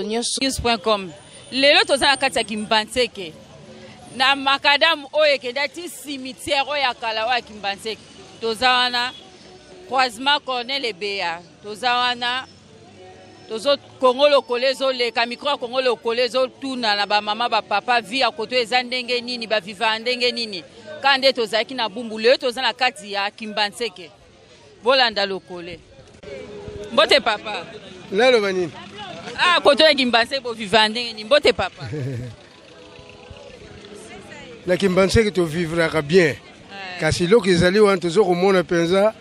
News.com. Lelo tozana kati ya Kimbantseke. Na makadamu oye kendati cimetière oya kala oya Kimbantseke. Tozawana croisement Corneille Ebeya. Tozawana tozo Kongolo kolezo le kamikro Kongolo kolezo tuna na ba mama ba papa via koto eza ndenge nini ba viva ndenge nini. Kande tozaki na bumbu lelo tozana kati ya Kimbantseke. Bolanda lokole. Mbote papa. Lelo banini. Ah, koto ya Kimbantseke bo vivande ni mbote papa. Na Kimbantseke to vivra bien. Kasi loko ezali wan tozo komona penza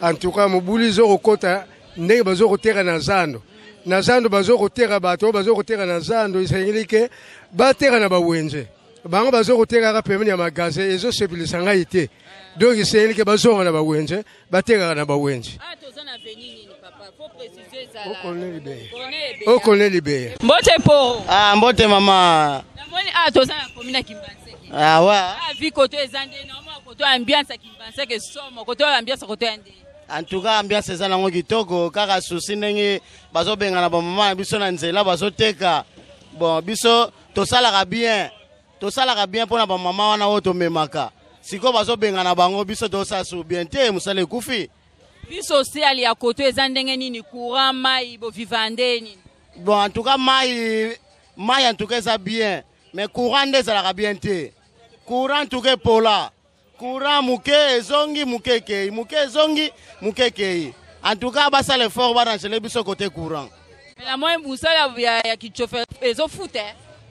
en tout cas mobuli zo kokota ndenge bazo kotera na zando. Na zando bazo kotera bato bazo kotera na zando isengilike batera na bawenze. Bango bazo kotera ka pemeni ya magasin ezo sepilisa ngai te. Donc isengilike bazo na bawenze batera na bawenze. Ah, tozana venini ni papa. Faut préciser ça. O Corneille Ebeya. Mbote po. Ah, mbote mama. Namoni tozana komina Kimbantseke. Ah ouais. Ah, vi koto ezande na mo koto ambiance ya Kimbantseke somo koto ambiance koto yande. En tout cas ambiance eza nango kitoko kaka susi ndenge bazobenga na ba mama biso na nzela bazoteka. Bon biso tosalaka bien. Tosalaka bien pona ba mama wana oyo tomemaka. Siko bazobenga na bango biso tosasu bien te musale kufi. Biso social ya koto ezandenge nini courant mai bo vivande nini. Bon en tout cas mai en tout cas ça bien mais courant ndezalaka bien te. Courant tout cas pola. Courant muke ezongi mukeke zongi mukeke. En tout cas basa l'effort ba dans biso côté courant. Mais la moyen musala ya kichofer ezo foot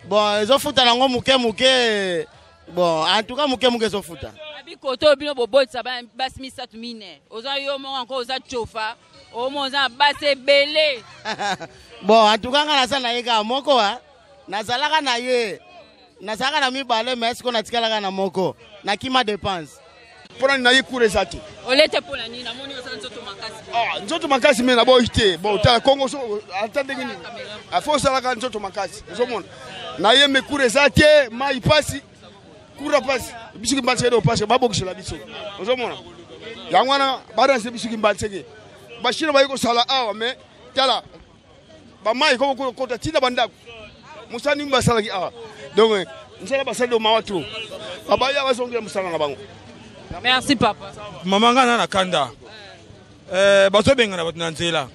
Bon ezo foot nango muke. Bon en tout cas muke ezo foot. Abi koto bino bobotsa ba smisa tumine. Oza yo mo encore oza chofa. O mo oza base belé. Bon en tout cas ngana sana yeka moko ha. Nazalaka na ye. Nazalaka na mibale mais est-ce qu'on a tikalaka na moko. Na kima dépense. Pona na yikure zati. Olete pona nini namoni oza nzoto makasi. Ah, nzoto makasi mena bo ite. Bon ta Congo so atande nini. Afo salaka nzoto makasi. Uzomona. Na ye mekure zati mai pasi. Kura pasi. Biso Kimbantseke do pasi babo kishela biso. Uzomona. Yangwana bada se biso Kimbantseke. Bashira bayiko sala awa me tala. Ba mai ko kota tina bandako. Musani mbasala ki awa. Donc nsala basala do mawatu. Abaya bazongela musala na bango. Merci papa. Mama ngana na kanda. Bazobenga na batu na nzela.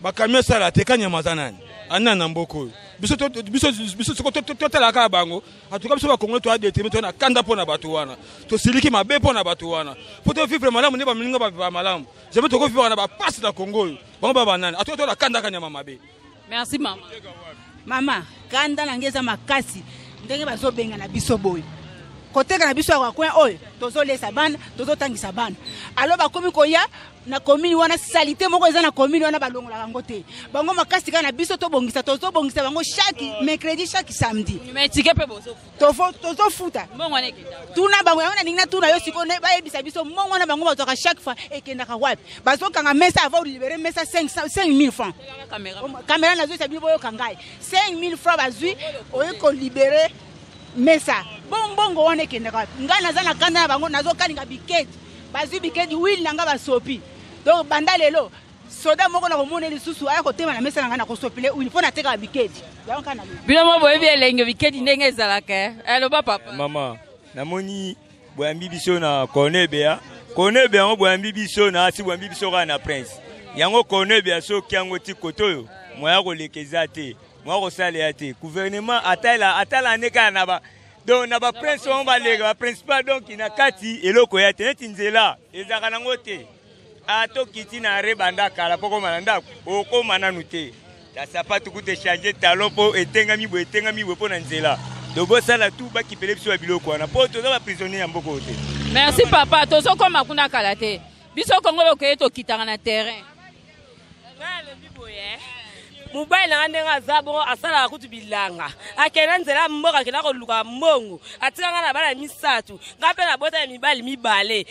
Bakamia sala tekanya mazanani. Anna na mboko. Biso totala ka bango. Atuka biso ba Kongo to adete to na kanda pona batu wana. To siliki mabe pona batu wana. Poto vivre malamu ne ba mininga ba malamu. Jamais to ko vivre na ba passe na Congo. Bango ba banani. Atuka to na kanda kanya mabe. Merci mama. Mama, kanda na ngeza makasi. Ndenge bazobenga na biso boy. Koteka na biso kwa coin oyo tozolesa bana tozotangisa bana alo bakomi koya na commune wana salité moko eza na commune wana balongola bango te bango makasi kana biso tozobongisa bango chaque mercredi chaque samedi mais tike pe bozo tozofuta mbongo wana ekenda tuna bango wana ningina tuna yo sikone bayebisa biso mbongo wana bango bazoka chaque fois ekendaka wapi bazokanga mesa avant libérer mesa 5000 francs caméra nazo sabi boyo kangai 5000 francs bazui oyo ko libérer mesa bongo wana ekendaka ngana za na kanda na bango nazokalinga biketi bazwi biketi wili nanga basopi donc banda lelo soda moko na komona lisusu aya kotema na mesa nanga na kosopile wili pona teka biketi donc kana bino mo boyebi elenge biketi ndenge ezalaka aloba papa mama namoni boyambi biso na Corneille Ebeya ngo boyambi biso na asi boyambi biso ka na prince yango Corneille Ebeya so kiango ti kotoyo moya kolekeza te moya kosalela te gouvernement atala neka na ba donc na ba prince on va les ba principal donc ina kati eloko ya te neti nzela ezaka nango te ato kiti na rebanda kala poko mananda oko mananu te ta sapatu kute changer talon po etengami bo na nzela donc bosala tout ba kipele biso biloko wana po to ba prisonnier ya mboko te. Merci papa tozo koma kuna kala te biso Kongo lokoye to kitanga na terrain mobali na ndenga zabo asala kutu bilanga akena nzela mboka kena ko luka mbongo atikanga na bana misatu ngape na bota ya mibali mibale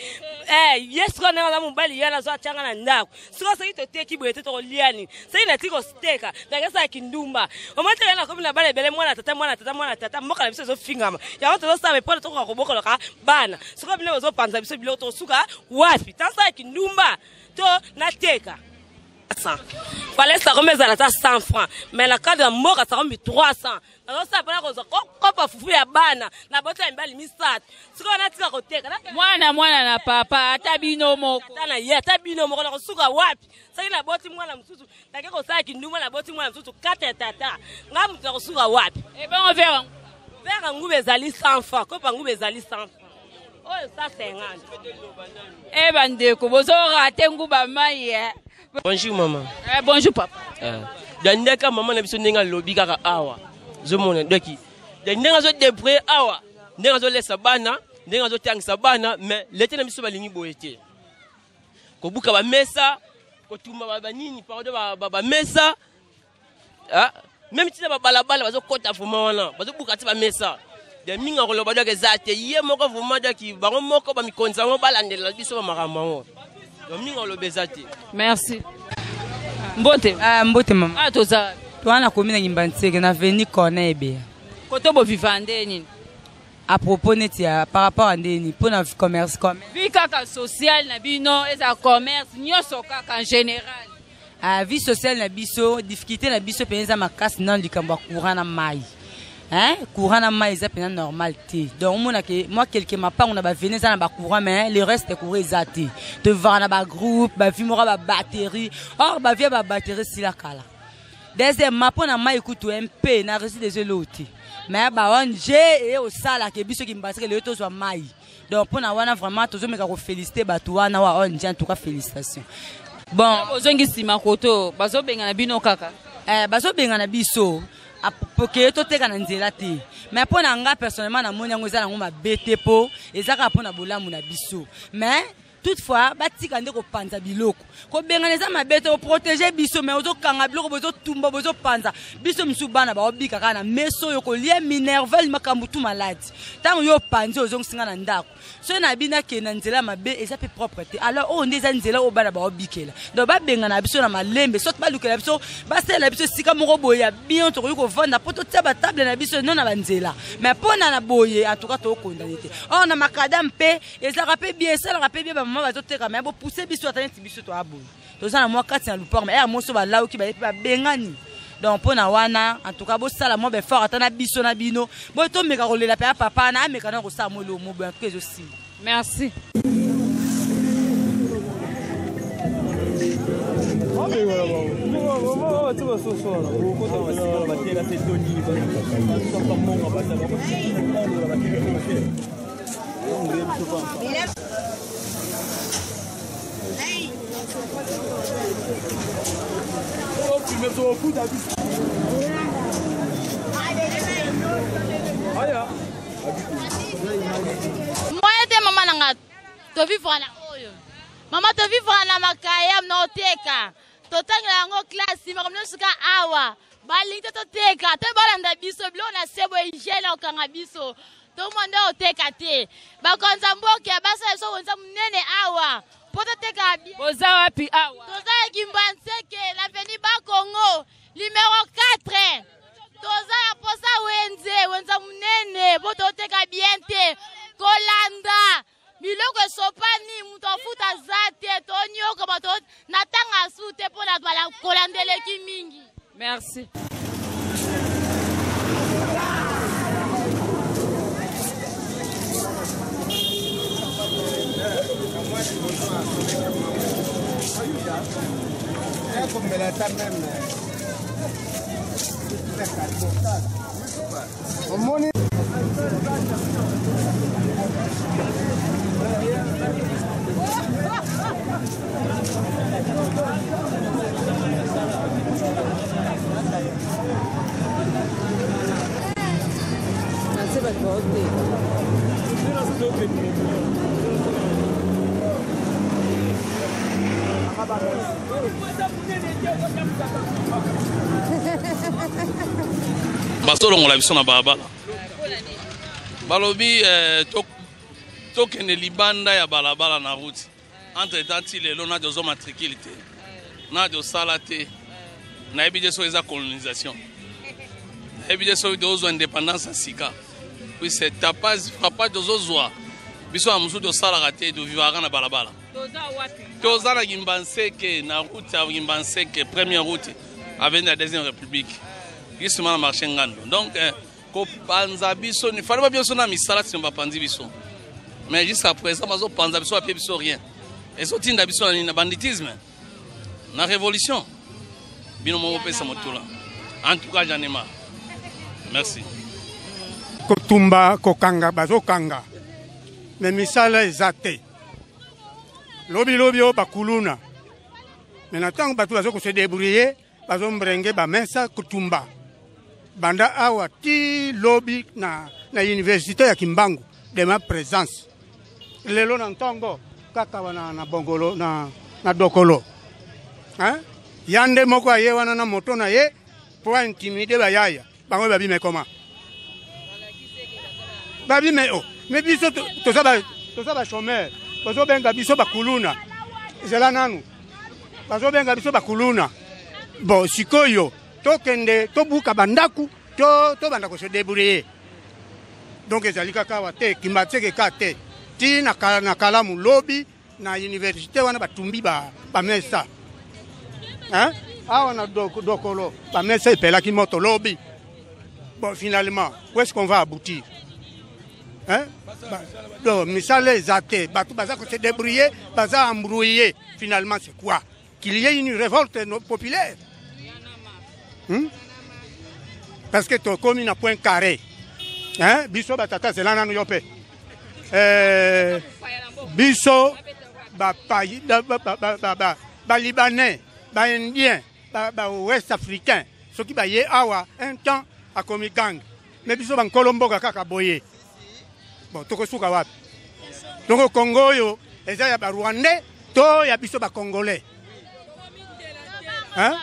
yes ko ndenga mobali yana zo atanga na ndako siko seki to teki boyete to liani seki na tiko steka ndakesa kindumba omate yana ko na bale bele mwana tata mboka na biso zo fingama ya watu zo sabe pole to ko bokola ka bana siko bile zo panza biso bilo to suka wapi tasa kindumba to nateka fallait ça remettre à la 100 francs mais la carte de mort ça remet 300 alors ça pas cause ko fufu ya bana na bota mbali misatu siko na tika koteka mwana na papa atabino moko tana ye atabino moko na kusuka wapi sasa na boti mwana msusu take ko saki kindumba na boti mwana msusu kata tata ngamu na kusuka wapi bon vers ngube zali 100 francs ko pa ngube zali 100 francs. Oh, ça c'est un bandeko bozo raté nguba mai. Bonjour maman. Bonjour papa. Dandeka maman na biso ndenga lobi kaka awa. Zo mona doki. Ndenga zo depre awa. Ndenga zo lesa bana, ndenga zo tangisa bana, mais lete na biso balingi boyete. Ko buka ba mesa, ko tuma ba nini pardon ba mesa. Même si ba balabala bazo kota fuma wana, bazo buka ti ba mesa. De minga ko loba doke zate ye moko vuma doki bango moko ba mikonza ngo balandela biso ba makambo. De minga lo bezate. Merci. Mbote. Mbote mama. Toza. Toana komina Ngimbantseke na veni Konebe. Koto bo vivande nini? À propos neti par rapport à ndeni pour na commerce comme. Vie kaka social na bino eza commerce nyoso kaka en général. Vie sociale na biso, difficulté na biso penza makasi nan likambo courant na mai. Courant na mai c'est pas normal té. Donc moi quelque ma part on a ba venir ça na ba courant mais le reste est courant zaté. Te voir na ba groupe, ba vimora ba batterie. Or ba via ba batterie si la kala. Deuxième ma pour na mai écoute MP na rési des lotis. Mais ba on j'ai et au sala ke biso ki mbaseke le to so mai. Donc pour na wana vraiment tozo meka ko féliciter ba to wana wa on en tout cas félicitations. Bon, ozongi sima koto bazo benga na bino kaka. Bazo benga na biso. Porque to teka na nzela te mais pour na nga personnellement na moni yango eza nango mabete po ezaka po na bolamu na biso mais toutefois batika nde ko panza biloko ko benga neza mabete ko protéger biso mais ozo kanga biloko bozo tumba bozo panza biso msubana ba obika kana meso yo ko lie minerval makambu tu malade tango yo panzi ozo nsinga na ndako so na bina ke na nzela mabe eza pe propre te alors o ndeza nzela o bana ba obikela do ba benga na biso na malembe so ba lukela biso ba sela biso sika moko boya bien to ko vanda poto tsa ba table na biso non na banzela mais pona na boye en tout cas to condamné te on na makadam pe ezaka pe bien ça la pe bien ba mama ba to teka mais bo pousser biso atani biso to abo to za na moi kati na lupor mais mo so ba lawo ki ba bengani. Donc pour na wana en tout cas bo sala mo be fort atana biso na bino bo to meka ko lela pa papa na meka na ko sa mo lo mo ben tout aussi. Merci. Moi te mama nanga to vivre na oyo mama to vivre na makaya na oteka to tangela yango classe mais comme suka awa balingte to teka te balanda biso blo na sebo hygiène okanga biso to monde oteka te bakonza mboke basa so wonza munene awa poto teka bien boza wapi awa toza Ngimbantseke la veni ba Congo numéro 4 toza ya posa wenza munene poto teka bien te kolanda biloko esopani mutu afuta zate tonyoka bato natanga sute mpona bala kolandeleki mingi. Merci. basolongola biso na balabala balobi tokende libanda ya balabala na route entre temps ti lelo na dozo matricule te na dosala te nayebi te so eza colonisation nayebi te so dozwa indépendance ya sika puis c'est papa dozozwa biso ya mosusu tosalaka te tovivaka na balabala toza na Kimbanseke na route ya Kimbanseke première route avec la deuxième république justement na marché ngando donc kopanza biso ni fallait pas biso na misala si on va panzi biso mais jusqu'à présent bazo panza biso apie biso rien et so tinda biso na banditisme na révolution bino mo pesa motula en tout cas j'en ai marre merci kotumba kokanga bazo kanga mais misala ezate lobi o bakuluna mais natango batu bazo ko se débrouiller bazo mbrenge ba mesa kutumba banda awa ti lobi na université ya Kimbangu de ma présence lelo na ntongo kaka wana na bongolo na dokolo hein yande moko aye wana na moto na ye pour intimider ba yaya bango babi me comment babi me oh mais biso to ça ba chômeur bazo benga biso bakuluna zela nanu bazo benga biso bakuluna bon sikoyo tokende tobuka bandaku to banda ko se débrouiller donc ezali kaka wate Kimbanseke kate ti na kalamu lobi na université wana batumbi ba mesa hein awa na dokolo ba mesa epelaki moto lobi bon finalement où est-ce qu'on va aboutir hein donc misale zate batu baza ko se débrouiller baza embrouiller finalement c'est quoi qu'il y ait une révolte populaire. Parce que tu as commis un point carré. Hein? Biso batata c'est là dans yope. Biso ba libanais, ba indien, ba ouest africain, ceux qui ba yé awa un temps a commis gang. Mais biso ban Colombo kaka boye. Bon, toko suka wapi. Donc au Congo yo, eza ya ba Rwandais, to ya biso ba Congolais. Hein?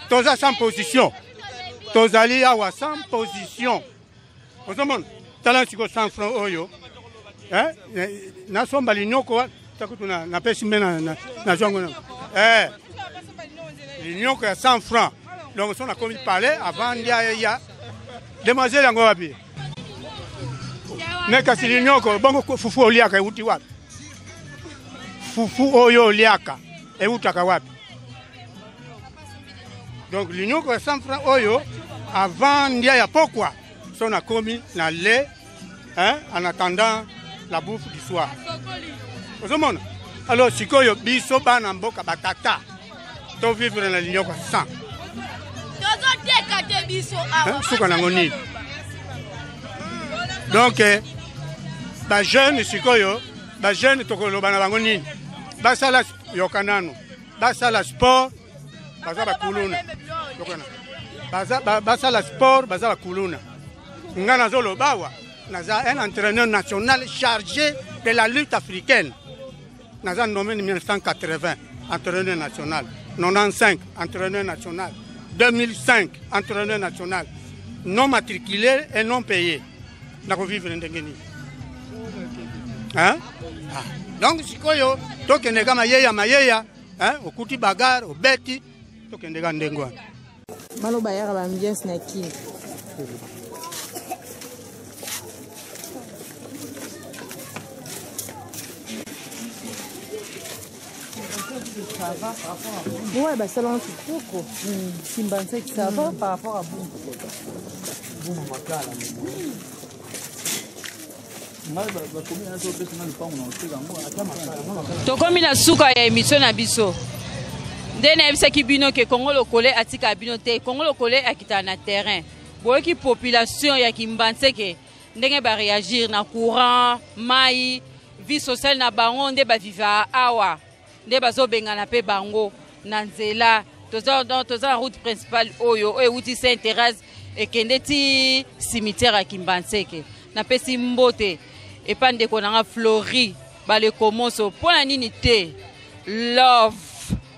Toza sans position. Tozali awa sans position. Osomon, tala siko 100 francs oyo. Hein? Na somba linyoko takutuna na pesi mena na jongo. Linyoko ya 100 francs. Donc on a commis parler avant ya demoiselle yango wapi. Neka si linyoko bongo fufu oliaka uti wapi? Fufu oyo oliaka utaka wapi? Donc l'union que 100 francs oyo avant ndia ya pourquoi on a commis la lait hein en attendant la bouffe du soir. Alors sikoyo biso bana mboka batata to vivre na l'union que 100. Tozo teka te biso awa. Suka na ngoni. Donc ba jeune sikoyo ba jeune tokolo bana bango nini. Ba sala yokanano. Ba sala sport baza bakuluna baza la sport baza bakuluna nga nazolo bawa naza un entraîneur national chargé de la lutte africaine naza nommé en 1980 entraîneur national 95 entraîneur national 2005 entraîneur national non matriculé et non payé nako vivre ndengeni hein donc sikoyo tokende kama mayeya hein okuti bagar obeti tokendeka ndengwa maloba yaka ba ambiance na kini ouais bah ça là c'est trop Kimbanseke ça va par rapport à vous tokomi na suka ya émission na biso ndene yebisaki bino ke Congo lokole atika bino te Congo lokole akita na terrain boyoki population ya Kimbanseke ndenge ba réagir na courant mai vie sociale na bango nde ba viva awa nde bazobengana pe bango na nzela toza na route principale oyo euti Saint-Thérèse ekende ti cimetière ya Kimbanseke na pesi mbote epandeko nanga Flori bale komoso pona nini te love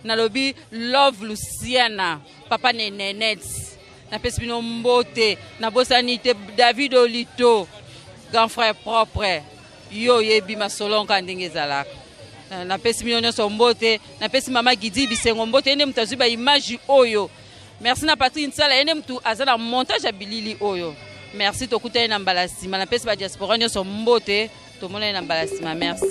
nalobi Love Luciana papa Nenet na pesi bino mbote na bosani te David Olito grand frère propre yo yebi masolonka ndenge ezalaka na pesi bino nyonso mbote na pesi mama Gidi Bisengo mbote ene mutazu ba image oyo merci na Patrick Nsala ene mtu azana montage ya bilili oyo merci tokuta na mbalasima na pesi ba diaspora nyonso mbote tomona na mbalasima merci